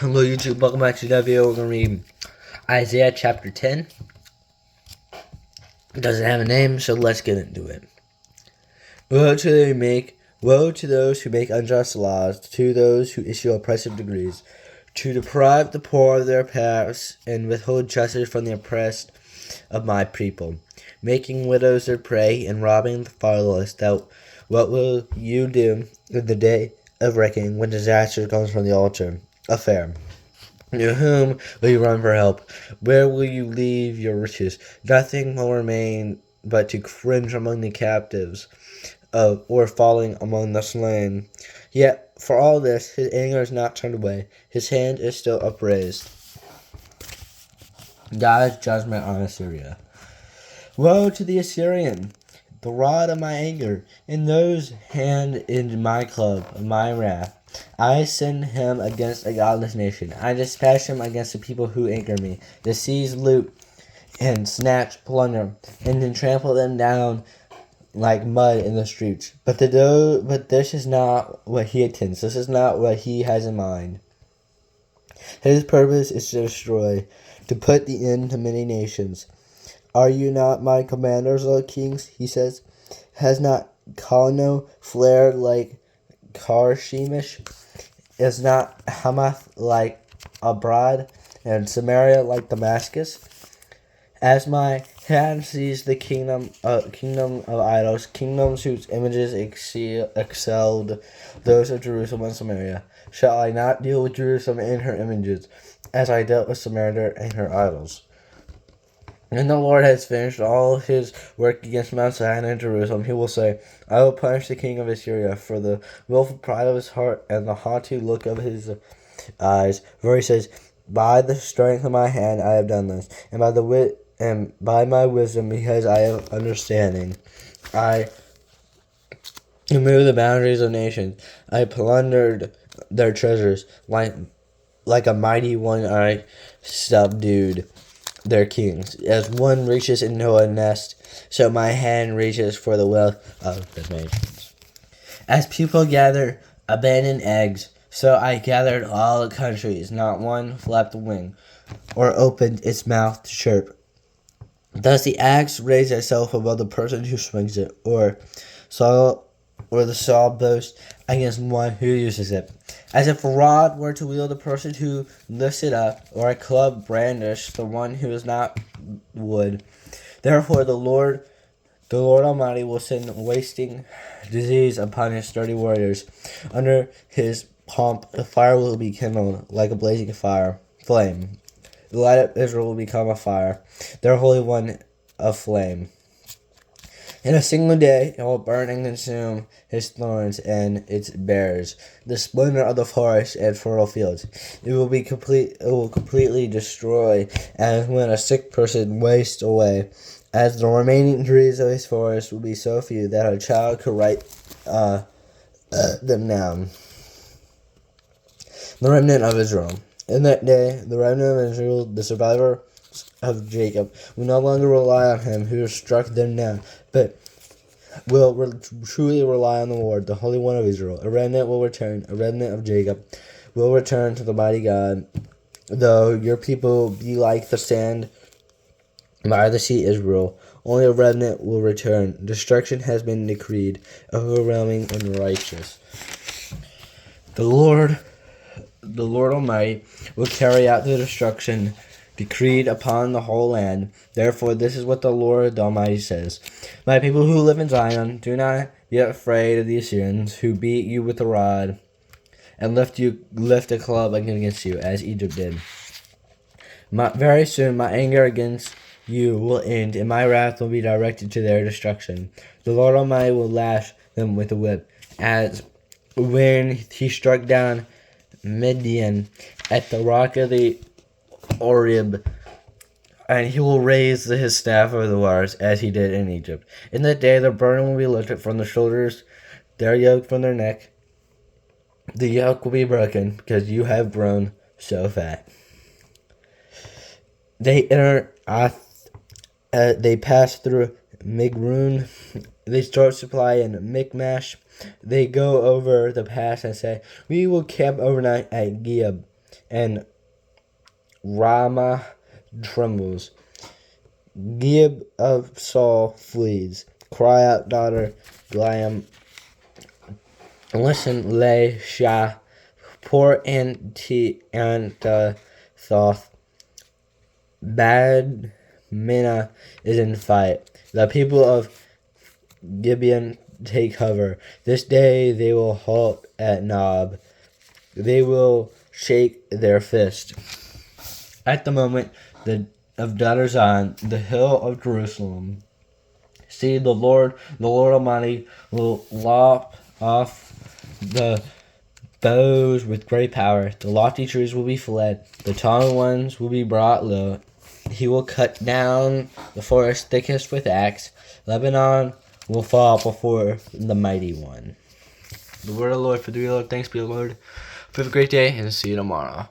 Hello YouTube, welcome back to that video. We're going to read Isaiah chapter 10. It doesn't have a name, so let's get into it. Woe to those who make unjust laws, to those who issue oppressive decrees, to deprive the poor of their paths, and withhold justice from the oppressed of my people, making widows their prey, and robbing the fatherless. What will you do in the day of reckoning, when disaster comes from the altar affair? To whom will you run for help? Where will you leave your riches? Nothing will remain but to cringe among the captives, or falling among the slain. Yet for all this, his anger is not turned away. His hand is still upraised. God's judgment on Assyria. Woe to the Assyrian, the rod of my anger, and those hand in my club of my wrath. I send him against a godless nation. I dispatch him against the people who anger me. The seas loot and snatch plunder, and then trample them down like mud in the streets. But this is not what he intends. This is not what he has in mind. His purpose is to destroy, to put the end to many nations. Are you not my commanders, O kings? He says. Has not Calno flared like Karshemish? Is not Hamath like Abrad, and Samaria like Damascus? As my hand sees the kingdom of idols, kingdoms whose images excelled those of Jerusalem and Samaria, shall I not deal with Jerusalem and her images, as I dealt with Samaria and her idols? When the Lord has finished all his work against Mount Zion and Jerusalem, he will say, I will punish the king of Assyria for the willful pride of his heart and the haughty look of his eyes. For he says, by the strength of my hand I have done this, and by my wisdom, because I have understanding, I removed the boundaries of nations. I plundered their treasures like a mighty one. I subdued their kings. As one reaches into a nest, so my hand reaches for the wealth of the nations. As people gather abandoned eggs, so I gathered all the countries. Not one flapped a wing, or opened its mouth to chirp. Does the axe raise itself above the person who swings it, or the saw boast against one who uses it? As if a rod were to wield the person who lifts it up, or a club brandish the one who is not wood. Therefore the Lord Almighty will send wasting disease upon his sturdy warriors. Under his pomp the fire will be kindled like a blazing flame. The light of Israel will become a fire, their Holy One a flame. In a single day it will burn and consume his thorns and its bears, the splendor of the forest and fertile fields. It will completely destroy, as when a sick person wastes away. As the remaining trees of his forest will be so few that a child could write them down. The remnant of Israel. In that day, the remnant of Israel, the survivor of Jacob, will no longer rely on him who struck them down, but will truly rely on the Lord, the Holy One of Israel. A remnant will return, a remnant of Jacob will return to the mighty God. Though your people be like the sand by the sea, Israel, only a remnant will return. Destruction has been decreed, overwhelming and righteous. The Lord Almighty will carry out the destruction decreed upon the whole land. Therefore, this is what the Lord Almighty says. My people who live in Zion, do not be afraid of the Assyrians, who beat you with a rod and lift a club against you, as Egypt did. Very soon my anger against you will end, and my wrath will be directed to their destruction. The Lord Almighty will lash them with a whip, as when he struck down Midian at the rock of the Oreb, and he will raise his staff over the waters, as he did in Egypt. In that day their burden will be lifted from their shoulders, their yoke from their neck. The yoke will be broken, because you have grown so fat. They pass through Migroon. They start supply in Michmash. They go over the pass and say, we will camp overnight at Giab. and Ramah trembles. Gib of Saul flees. Cry out, daughter Liam. Listen, lay Shah. Poor Thoth. Bad Mina is in fight. The people of Gibeon take cover. This day they will halt at Nob. They will shake their fist. At the moment of daughters on the hill of Jerusalem, see, the Lord Almighty, will lop off the bows with great power. The lofty trees will be fled. The tall ones will be brought low. He will cut down the forest thickest with axe. Lebanon will fall before the mighty one. The word of the Lord for the Lord. Thanks be the Lord. Have a great day, and see you tomorrow.